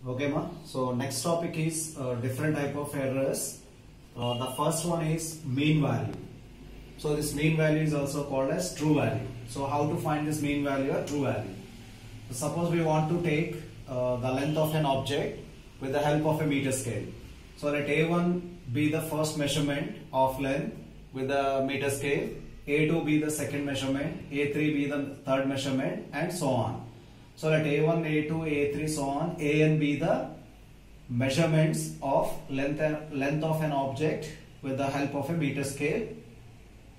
Okay, ma. So next topic is different type of errors. The first one is mean value. So this mean value is also called as true value. So how to find this mean value or true value? So suppose we want to take the length of an object with the help of a meter scale. So let A1 be the first measurement of length with the meter scale, A2 be the second measurement, A3 be the third measurement, and so on. So let A1, A2, A3, so on, An be the measurements of length of an object with the help of a meter scale.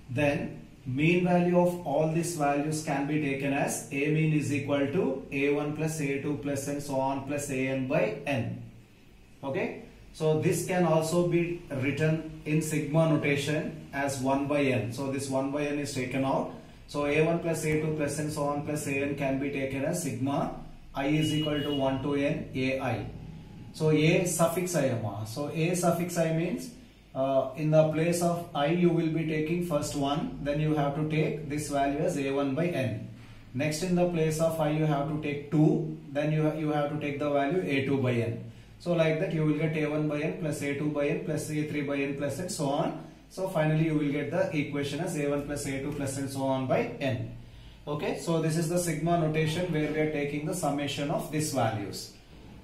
Then mean value of all these values can be taken as A mean is equal to A1 plus A2 plus and so on plus An by n. Okay. So this can also be written in sigma notation as 1 by n. So this 1 by n is taken out. So A1 plus A2 plus and so on plus An can be taken as sigma I is equal to 1 to n Ai. So A suffix I. So A suffix I means in the place of I you will be taking first 1, then you have to take this value as A1 by n. Next in the place of I you have to take 2, then you have to take the value A2 by n. So like that you will get A1 by n plus A2 by n plus A3 by n plus and so on. So finally you will get the equation as A1 plus A2 plus and so on by n. Okay, so this is the sigma notation where we are taking the summation of these values.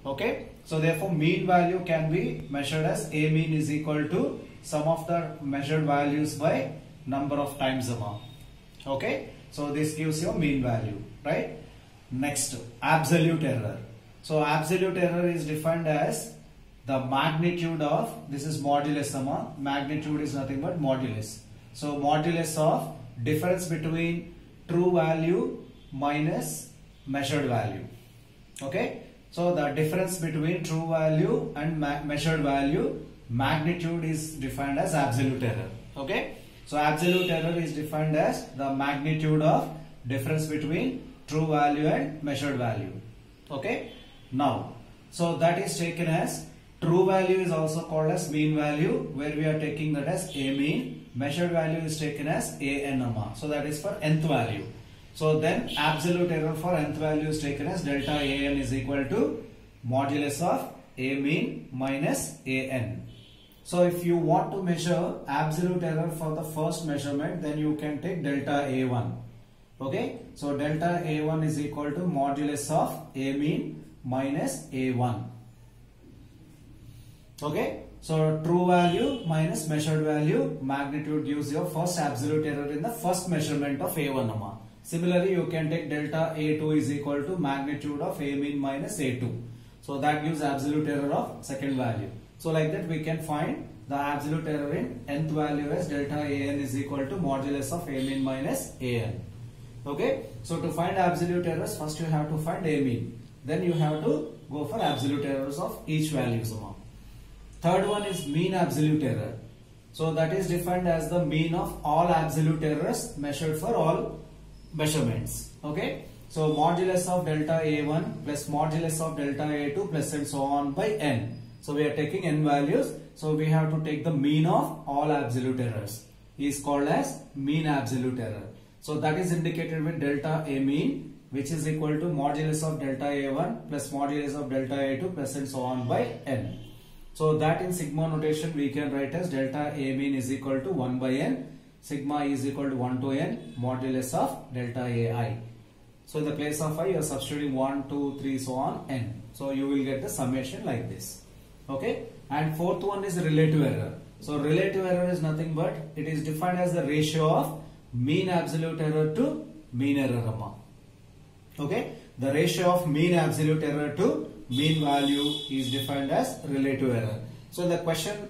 Okay, so therefore mean value can be measured as A mean is equal to sum of the measured values by number of times amount. Okay, so this gives you mean value, right? Next, absolute error. So absolute error is defined as the magnitude of, this is modulus amount, magnitude is nothing but modulus. So modulus of difference between true value minus measured value. Okay, so the difference between true value and measured value, magnitude is defined as absolute error. Okay, so absolute error is defined as the magnitude of difference between true value and measured value. Okay, now so that is taken as true value is also called as mean value, where we are taking that as A mean. Measured value is taken as An. So that is for nth value. So then absolute error for nth value is taken as delta An is equal to modulus of A mean minus An. So if you want to measure absolute error for the first measurement, then you can take delta A1. Okay, so delta A1 is equal to modulus of A mean minus A1. Okay, so true value minus measured value, magnitude gives your first absolute error in the first measurement of A1. Similarly, you can take delta A2 is equal to magnitude of A mean minus A2. So that gives absolute error of second value. So like that we can find the absolute error in nth value as delta An is equal to modulus of A mean minus An. Okay, so to find absolute errors, first you have to find A mean. Then you have to go for absolute errors of each values amount. Third one is mean absolute error. So that is defined as the mean of all absolute errors measured for all measurements. Okay, so modulus of delta A1 plus modulus of delta A2 plus and so on by n. So we are taking n values, so we have to take the mean of all absolute errors, is called as mean absolute error. So that is indicated with delta A mean, which is equal to modulus of delta A1 plus modulus of delta A2 plus and so on by n. So that in sigma notation we can write as delta A mean is equal to 1 by n, sigma is equal to 1 to n, modulus of delta Ai. So in the place of I you are substituting 1, 2, 3 so on n. So you will get the summation like this. Okay, and fourth one is relative error. So relative error is nothing but it is defined as the ratio of mean absolute error to mean error. Okay, the ratio of mean absolute error to mean value is defined as relative error. So in the question,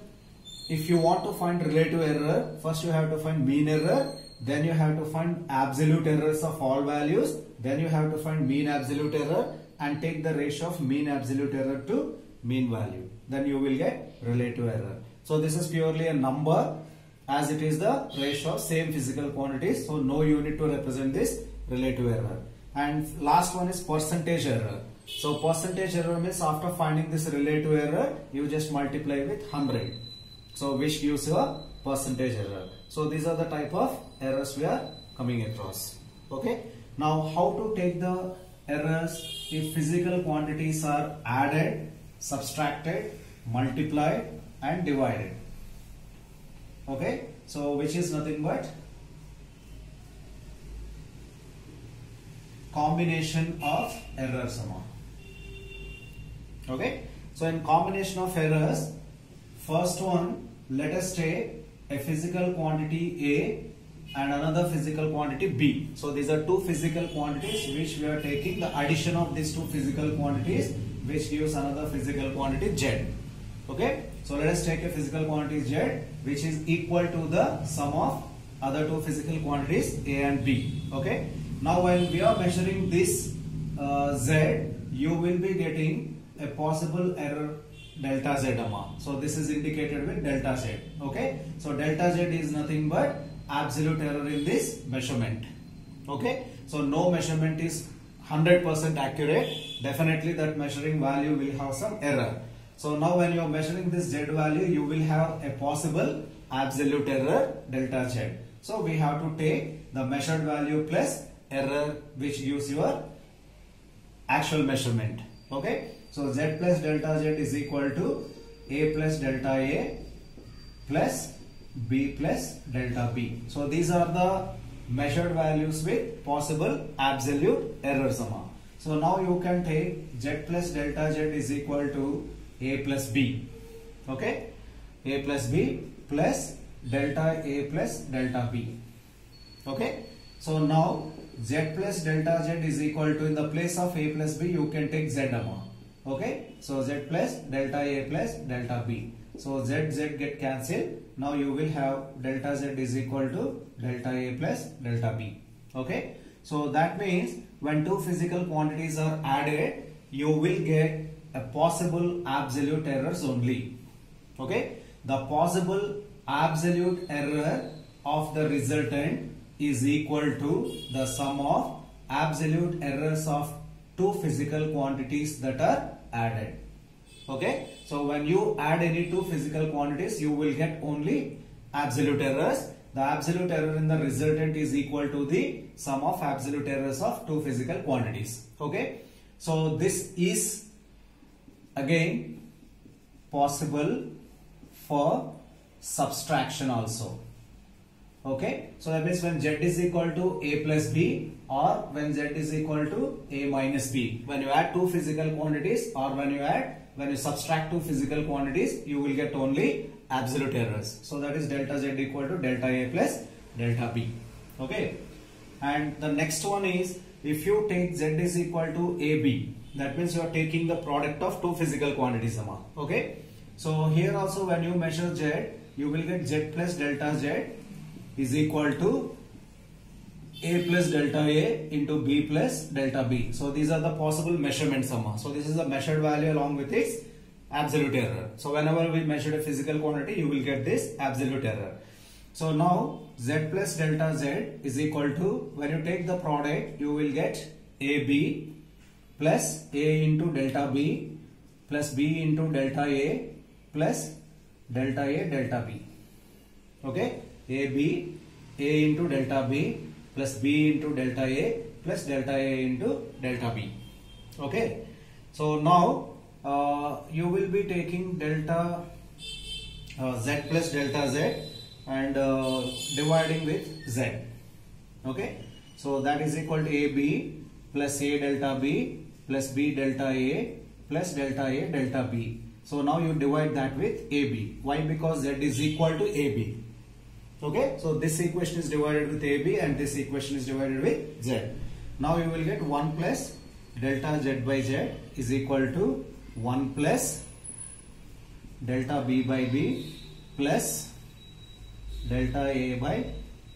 if you want to find relative error, first you have to find mean error, then you have to find absolute errors of all values, then you have to find mean absolute error and take the ratio of mean absolute error to mean value. Then you will get relative error. So this is purely a number as it is the ratio of same physical quantities. So no unit to represent this relative error. And last one is percentage error. So percentage error means after finding this relative error, you just multiply with 100. So which gives you a percentage error. So these are the type of errors we are coming across. Okay. Now how to take the errors if physical quantities are added subtracted, multiplied and divided. Okay, so which is nothing but combination of errors amount. Okay, so in combination of errors, first one, let us take a physical quantity A and another physical quantity B. So these are two physical quantities which we are taking the addition of these two physical quantities, which gives another physical quantity Z. Okay, so let us take a physical quantity Z which is equal to the sum of other two physical quantities A and B. Okay, now when we are measuring this Z, you will be getting a possible error delta Z amount. So this is indicated with delta Z. Okay, so delta Z is nothing but absolute error in this measurement. Okay, so no measurement is 100% accurate. Definitely that measuring value will have some error. So now when you are measuring this Z value, you will have a possible absolute error delta Z. So we have to take the measured value plus error which gives your actual measurement. Okay, so Z plus delta Z is equal to A plus delta A plus B plus delta B. So these are the measured values with possible absolute errors amount. So now you can take Z plus delta Z is equal to A plus B. Okay, A plus B plus delta A plus delta B. Okay, so now Z plus delta Z is equal to, in the place of A plus B you can take Z amount. Okay, so Z plus delta A plus delta B. So Z get cancelled. Now you will have delta Z is equal to delta A plus delta B. Okay, so that means when two physical quantities are added, you will get a possible absolute errors only. Okay, the possible absolute error of the resultant is equal to the sum of absolute errors of two physical quantities that are added. Okay, so when you add any two physical quantities, you will get only absolute errors. The absolute error in the resultant is equal to the sum of absolute errors of two physical quantities. Okay, so this is again possible for subtraction also. Okay, so that means when Z is equal to A plus B or when Z is equal to A minus B, when you add two physical quantities or when you subtract two physical quantities, you will get only absolute errors. So that is delta Z equal to delta A plus delta B. Okay, and the next one is, if you take Z is equal to AB, that means you are taking the product of two physical quantities amount. Okay, so here also when you measure Z, you will get Z plus delta Z is equal to A plus delta A into B plus delta B. So these are the possible measurements amount. So this is the measured value along with its absolute error. So whenever we measure a physical quantity, you will get this absolute error. So now Z plus delta Z is equal to, when you take the product, you will get AB plus A into delta B plus B into delta A plus delta A delta B. Okay, AB, A into delta B plus B into delta A plus delta A into delta B. Okay, so now you will be taking delta Z plus delta Z and dividing with Z. Okay, so that is equal to AB plus A delta B plus B delta A plus delta A delta B. So now you divide that with AB. Why? Because Z is equal to AB. Okay, so this equation is divided with AB and this equation is divided with Z. Now you will get 1 plus delta Z by Z is equal to 1 plus delta B by B plus delta A by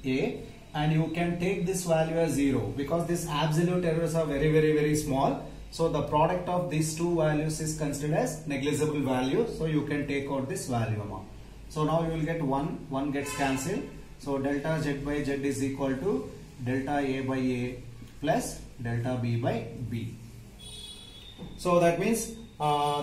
A, and you can take this value as 0 because these absolute errors are very small. So the product of these two values is considered as negligible value. So you can take out this value amount. So now you will get 1 gets cancelled. So delta Z by Z is equal to delta A by A plus delta B by B. So that means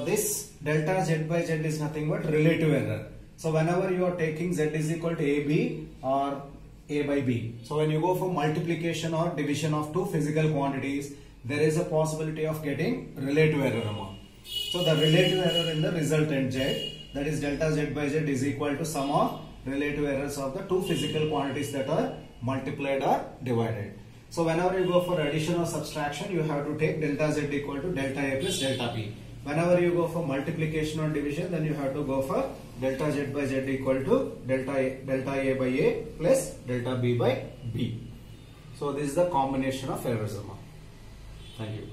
this delta Z by Z is nothing but relative error. So whenever you are taking Z is equal to AB or A by B, so when you go for multiplication or division of two physical quantities, there is a possibility of getting relative error amount. So the relative error in the resultant z, that is delta z by z, is equal to sum of relative errors of the two physical quantities that are multiplied or divided. So whenever you go for addition or subtraction, you have to take delta z equal to delta a plus delta b. Whenever you go for multiplication or division, then you have to go for delta z by z equal to delta a by a plus delta b by b. So this is the combination of errors. Thank you.